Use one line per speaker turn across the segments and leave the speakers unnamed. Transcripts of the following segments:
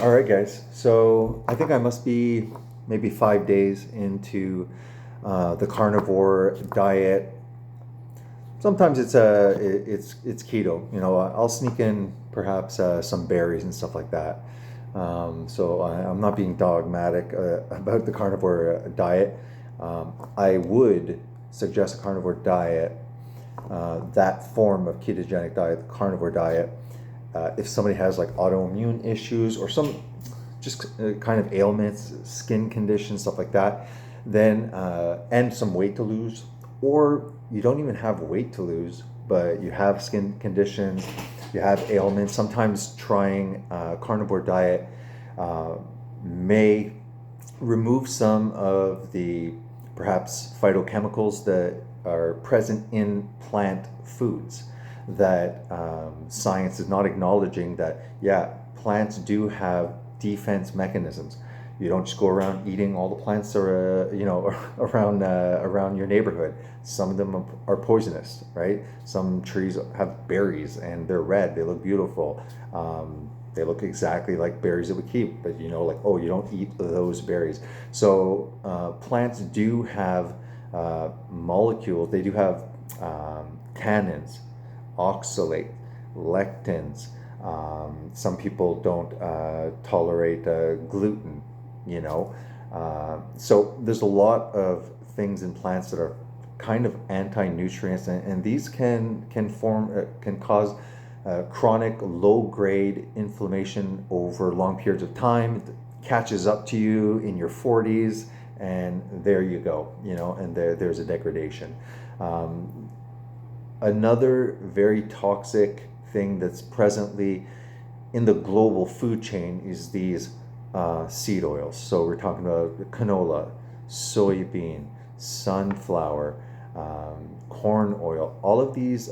All right, guys. So I think I must be maybe 5 days into the carnivore diet. Sometimes it's keto. I'll sneak in perhaps some berries and stuff like that. I'm not being dogmatic about the carnivore diet. I would suggest a carnivore diet, that form of ketogenic diet, the carnivore diet, if somebody has like autoimmune issues or some just kind of ailments, skin conditions, stuff like that, then and some weight to lose, or you don't even have weight to lose, but you have skin conditions, you have ailments. Sometimes trying carnivore diet may remove some of the perhaps phytochemicals that are present in plant foods that science is not acknowledging that, yeah, plants do have defense mechanisms. You don't just go around eating all the plants around your neighborhood. Some of them are poisonous, right? Some trees have berries and they're red. They look beautiful. They look exactly like berries that we keep, but like, oh, you don't eat those berries. So plants do have molecules. They do have tannins, oxalate, lectins. Some people don't tolerate gluten, so there's a lot of things in plants that are kind of anti-nutrients, and these can cause chronic low-grade inflammation over long periods of time. It catches up to you in your 40s, and there you go, and there's a degradation. Another very toxic thing that's presently in the global food chain is these seed oils. So we're talking about canola, soybean, sunflower, corn oil, all of these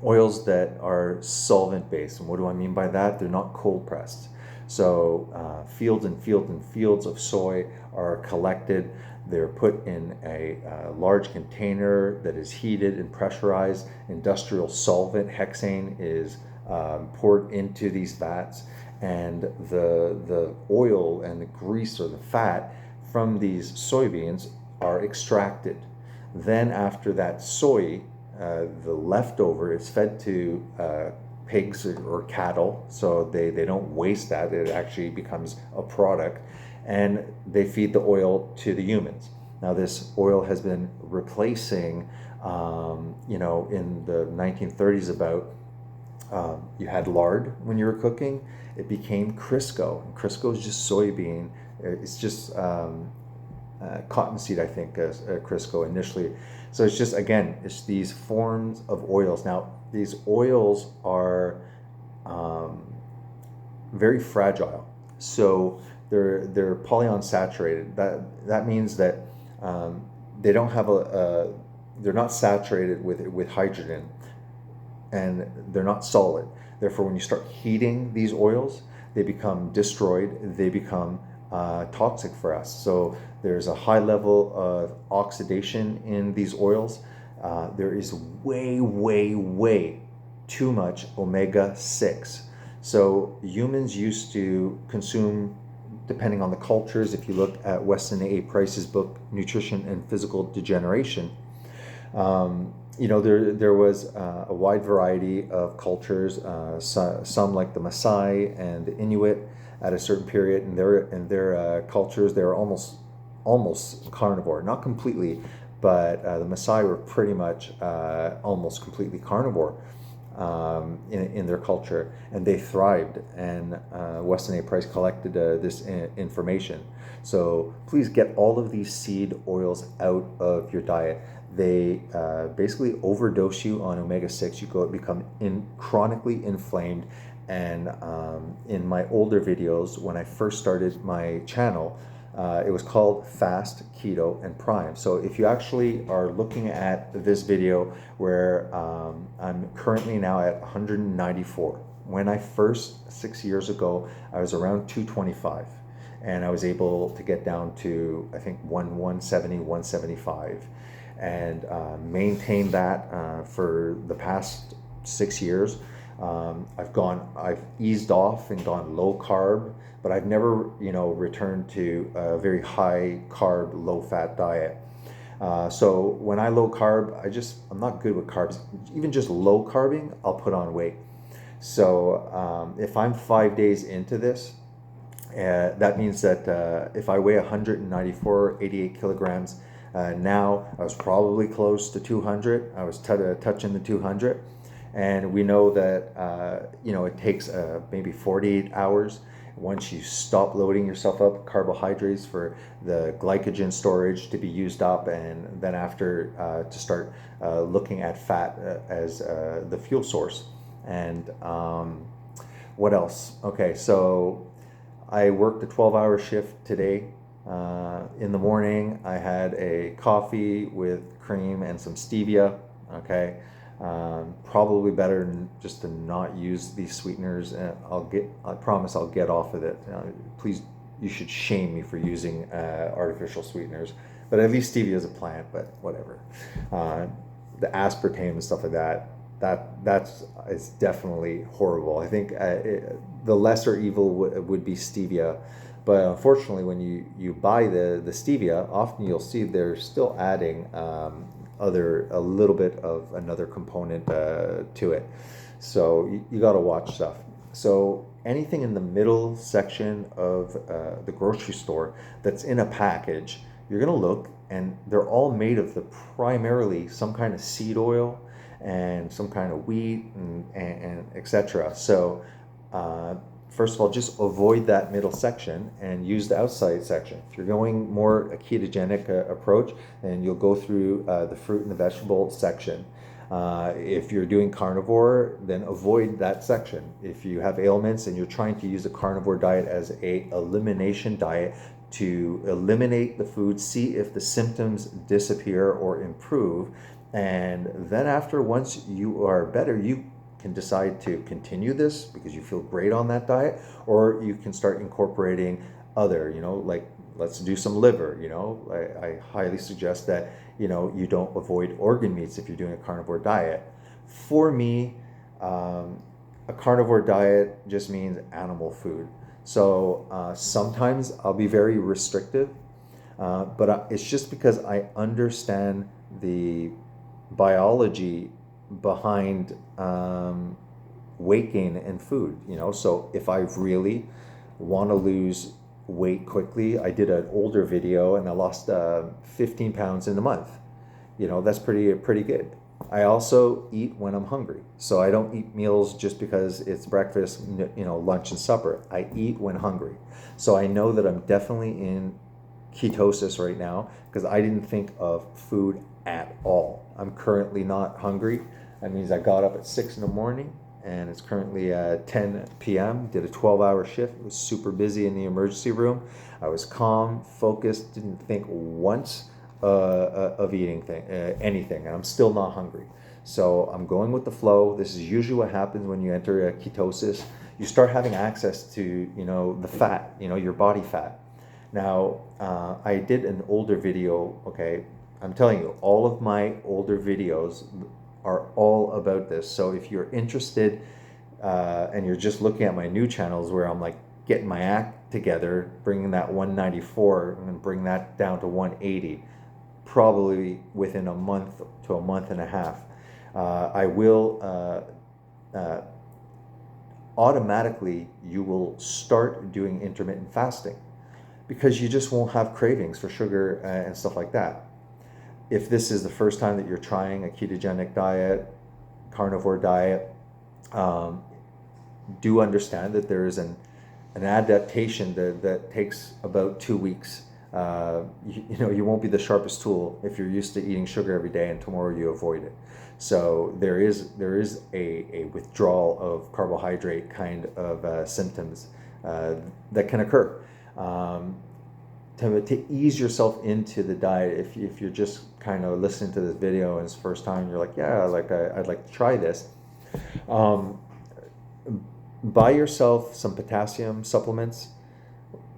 oils that are solvent based. And what do I mean by that? They're not cold pressed. So fields and fields and fields of soy are collected. They're put in a large container that is heated and pressurized. Industrial solvent, hexane, is poured into these vats, and the oil and the grease or the fat from these soybeans are extracted. Then after that soy, the leftover is fed to pigs or cattle, so they don't waste that. It actually becomes a product, and they feed the oil to the humans. Now this oil has been replacing, in the 1930s about, you had lard when you were cooking. It became Crisco. And Crisco is just soybean. It's just cottonseed, I think, as Crisco initially. So it's just, again, it's these forms of oils. Now, these oils are very fragile. So they're polyunsaturated. That means that they don't have they're not saturated with hydrogen, and they're not solid. Therefore, when you start heating these oils, they become destroyed. They become toxic for us. So there's a high level of oxidation in these oils. There is way, way, way too much omega-6. So humans used to consume, depending on the cultures, if you look at Weston A. Price's book, Nutrition and Physical Degeneration, there was a wide variety of cultures, some like the Maasai and the Inuit at a certain period in their cultures. They were almost carnivore, not completely, but the Maasai were pretty much almost completely carnivore in their culture, and they thrived. And Weston A. Price collected this information. So please get all of these seed oils out of your diet. They basically overdose you on omega-6. You become chronically inflamed. And in my older videos, when I first started my channel, it was called Fast, Keto, and Prime. So if you actually are looking at this video where I'm currently now at 194. When I first, 6 years ago, I was around 225. And I was able to get down to, I think, 170, 175. And maintain that for the past 6 years. I've eased off and gone low carb, but I've never, returned to a very high carb, low fat diet. So when I low carb, I'm not good with carbs. Even just low carbing, I'll put on weight. So if I'm 5 days into this, that means that if I weigh 194, 88 kilograms, now I was probably close to 200. I was touching the 200. And we know that, it takes maybe 48 hours once you stop loading yourself up carbohydrates for the glycogen storage to be used up, and then after to start looking at fat as the fuel source. And what else? Okay, so I worked a 12-hour shift today. In the morning, I had a coffee with cream and some stevia. Okay, probably better just to not use these sweeteners. I promise I'll get off of it. Please, you should shame me for using artificial sweeteners. But at least stevia is a plant. But whatever. The aspartame and stuff like that. That's is definitely horrible. I think the lesser evil would be stevia, but unfortunately, when you buy the stevia, often you'll see they're still adding a little bit of another component to it. So you got to watch stuff. So anything in the middle section of the grocery store that's in a package, you're gonna look, and they're all made of primarily some kind of seed oil and some kind of wheat and etc. So first of all, just avoid that middle section and use the outside section. If you're going more a ketogenic approach, then you'll go through the fruit and the vegetable section. If you're doing carnivore, then avoid that section. If you have ailments and you're trying to use a carnivore diet as a elimination diet to eliminate the food, see if the symptoms disappear or improve, and then once you are better, you can decide to continue this because you feel great on that diet, or you can start incorporating other, like let's do some liver. I highly suggest that, you don't avoid organ meats if you're doing a carnivore diet. For me, a carnivore diet just means animal food. So sometimes I'll be very restrictive, but it's just because I understand the biology behind weight gain and food. So if I really want to lose weight quickly, I did an older video and I lost 15 pounds in a month. That's pretty good. I also eat when I'm hungry, so I don't eat meals just because it's breakfast, lunch and supper. I eat when hungry. So I know that I'm definitely in ketosis right now because I didn't think of food at all. I'm currently not hungry. That means I got up at 6 in the morning and it's currently 10 p.m. Did a 12-hour shift. It was super busy in the emergency room. I was calm, focused, didn't think once of eating anything, and I'm still not hungry. So I'm going with the flow. This is usually what happens when you enter a ketosis. You start having access to, the fat, your body fat. Now, I did an older video, okay? I'm telling you, all of my older videos are all about this. So if you're interested and you're just looking at my new channels where I'm like getting my act together, bringing that 194 and bring that down to 180, probably within a month to a month and a half, I will automatically, you will start doing intermittent fasting because you just won't have cravings for sugar and stuff like that. If this is the first time that you're trying a ketogenic diet, carnivore diet, do understand that there is an adaptation that takes about 2 weeks. You won't be the sharpest tool if you're used to eating sugar every day and tomorrow you avoid it. So there is a withdrawal of carbohydrate kind of symptoms that can occur. To ease yourself into the diet, if you're just kind of listening to this video and it's the first time, you're like, yeah, I'd like to try this. Buy yourself some potassium supplements.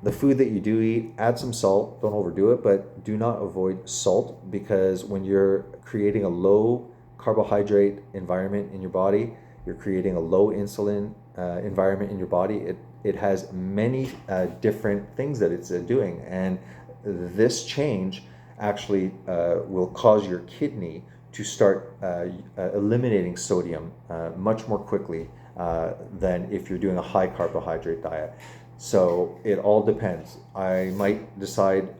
The food that you do eat, add some salt. Don't overdo it, but do not avoid salt, because when you're creating a low carbohydrate environment in your body, You're creating a low insulin environment in your body. It has many different things that it's doing, and this change actually will cause your kidney to start eliminating sodium much more quickly than if you're doing a high carbohydrate diet. So it all depends. I might decide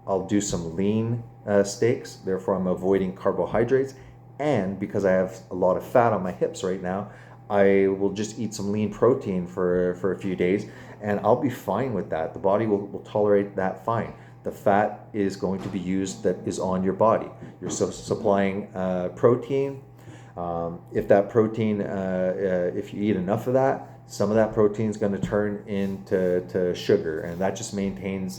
I'll do some lean steaks, therefore I'm avoiding carbohydrates. And because I have a lot of fat on my hips right now, I will just eat some lean protein for a few days, and I'll be fine with that. The body will tolerate that fine. The fat is going to be used that is on your body. You're supplying protein. If that protein, if you eat enough of that, some of that protein is going to turn into sugar, and that just maintains,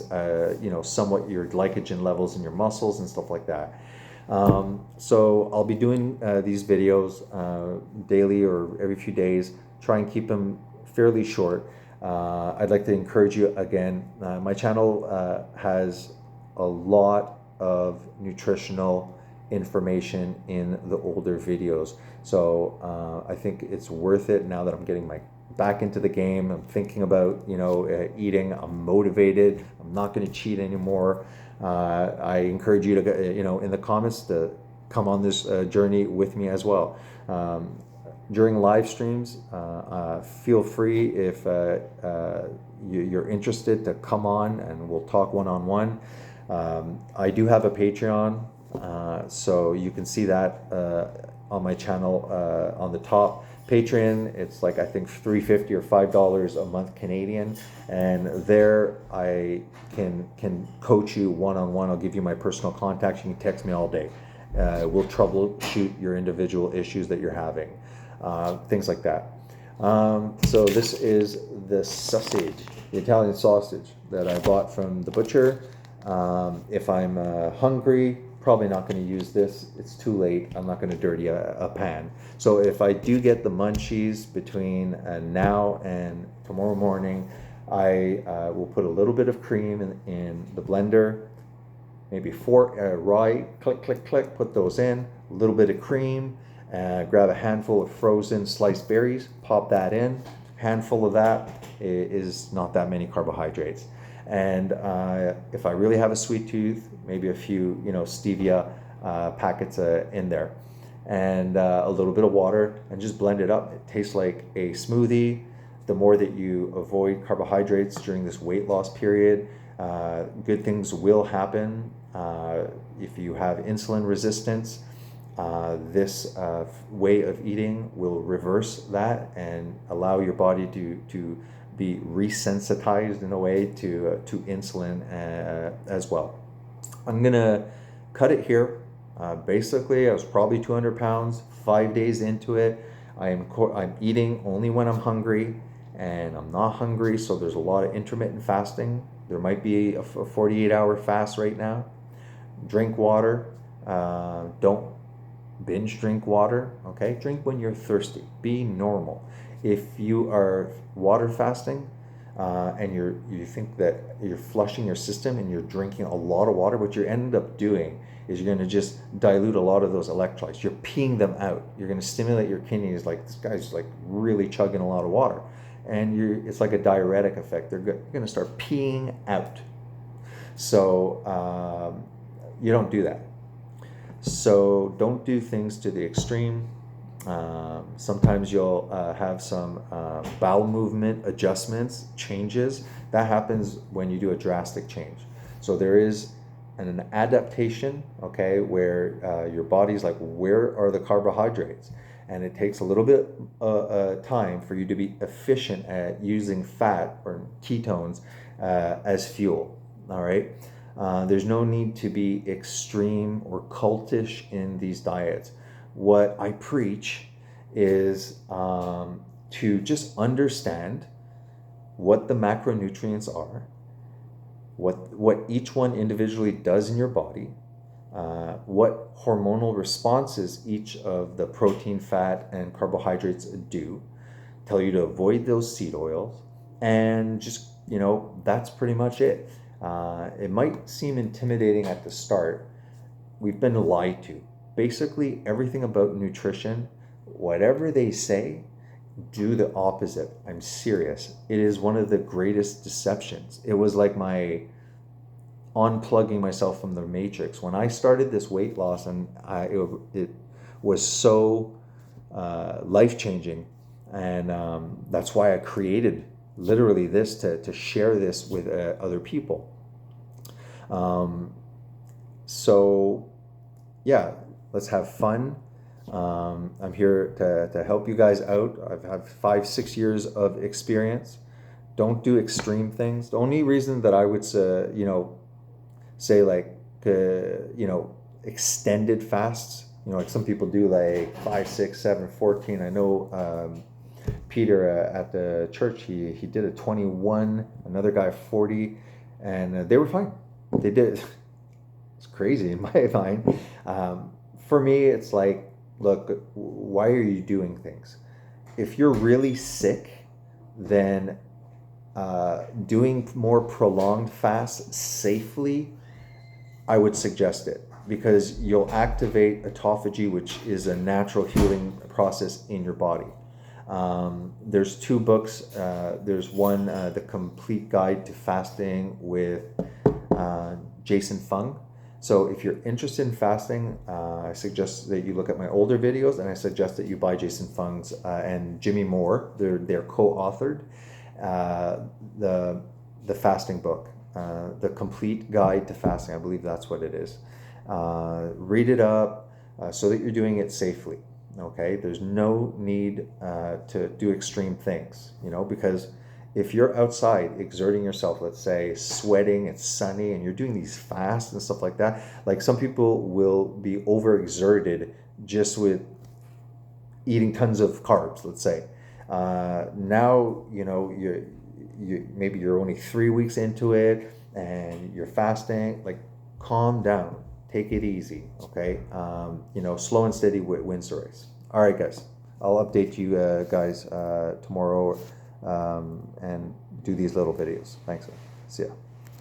somewhat your glycogen levels in your muscles and stuff like that. So I'll be doing these videos daily or every few days. Try and keep them fairly short. I'd like to encourage you again. My channel has a lot of nutritional information in the older videos. So I think it's worth it now that I'm getting my back into the game. I'm thinking about eating. I'm motivated. I'm not going to cheat anymore. I encourage you to in the comments to come on this journey with me as well. During live streams, feel free if you're interested to come on and we'll talk one-on-one. I do have a Patreon, so you can see that on my channel on the top. Patreon, it's like I think $3.50 or $5 a month Canadian, and there I can coach you one-on-one. I'll give you my personal contacts. You can text me all day. We'll troubleshoot your individual issues that you're having, things like that. So this is the sausage, the Italian sausage that I bought from the butcher. If I'm hungry, probably not going to use this. It's too late. I'm not going to dirty a pan. So if I do get the munchies between now and tomorrow morning, I will put a little bit of cream in the blender, maybe 4 rye, click, click, click, put those in, a little bit of cream, grab a handful of frozen sliced berries, pop that in. Handful of that is not that many carbohydrates. And if I really have a sweet tooth, maybe a few, stevia packets in there, and a little bit of water, and just blend it up. It tastes like a smoothie. The more that you avoid carbohydrates during this weight loss period, good things will happen. If you have insulin resistance, this way of eating will reverse that and allow your body to be resensitized in a way to insulin as well. I'm gonna cut it here. Basically, I was probably 200 pounds, 5 days into it. I'm eating only when I'm hungry, and I'm not hungry, so there's a lot of intermittent fasting. There might be a 48-hour fast right now. Drink water. Don't binge drink water, okay? Drink when you're thirsty. Be normal. If you are water fasting and you think that you're flushing your system and you're drinking a lot of water, what you end up doing is you're going to just dilute a lot of those electrolytes. You're peeing them out. You're going to stimulate your kidneys, like this guy's like really chugging a lot of water. And it's like a diuretic effect. You're going to start peeing out. So you don't do that. So don't do things to the extreme. Sometimes you'll have some bowel movement adjustments, changes. That happens when you do a drastic change. So there is an adaptation, okay, where your body's like, where are the carbohydrates? And it takes a little bit time for you to be efficient at using fat or ketones as fuel, all right? There's no need to be extreme or cultish in these diets. What I preach is to just understand what the macronutrients are, what each one individually does in your body, what hormonal responses each of the protein, fat, and carbohydrates do, tell you to avoid those seed oils, and just, that's pretty much it. It might seem intimidating at the start. We've been lied to. Basically, everything about nutrition whatever they say, do the opposite. I'm serious. It is one of the greatest deceptions. It was like my unplugging myself from the matrix. When I started this weight loss, and it was so life-changing, and that's why I created literally this to share this with other people. So yeah, let's have fun. I'm here to help you guys out. I've had 5-6 years of experience. Don't do extreme things. The only reason that I would say like extended fasts, like some people do like 5, 6, 7, 14. I know Peter at the church, he did a 21, another guy 40, and they were fine. They did. It's crazy in my mind. For me, it's like, look, why are you doing things? If you're really sick, then doing more prolonged fasts safely, I would suggest it, because you'll activate autophagy, which is a natural healing process in your body. There's 2 books. There's one, The Complete Guide to Fasting with Jason Fung. So if you're interested in fasting, I suggest that you look at my older videos, and I suggest that you buy Jason Fung's and Jimmy Moore. They're co-authored the fasting book, The Complete Guide to Fasting. I believe that's what it is. Read it up so that you're doing it safely. Okay, there's no need to do extreme things, because if you're outside exerting yourself, let's say sweating, it's sunny, and you're doing these fasts and stuff like that, like some people will be overexerted just with eating tons of carbs, let's say. Now, maybe you're only 3 weeks into it and you're fasting, like calm down, take it easy, okay? Slow and steady wins the race. All right, guys, I'll update you guys tomorrow and do these little videos. Thanks. See ya.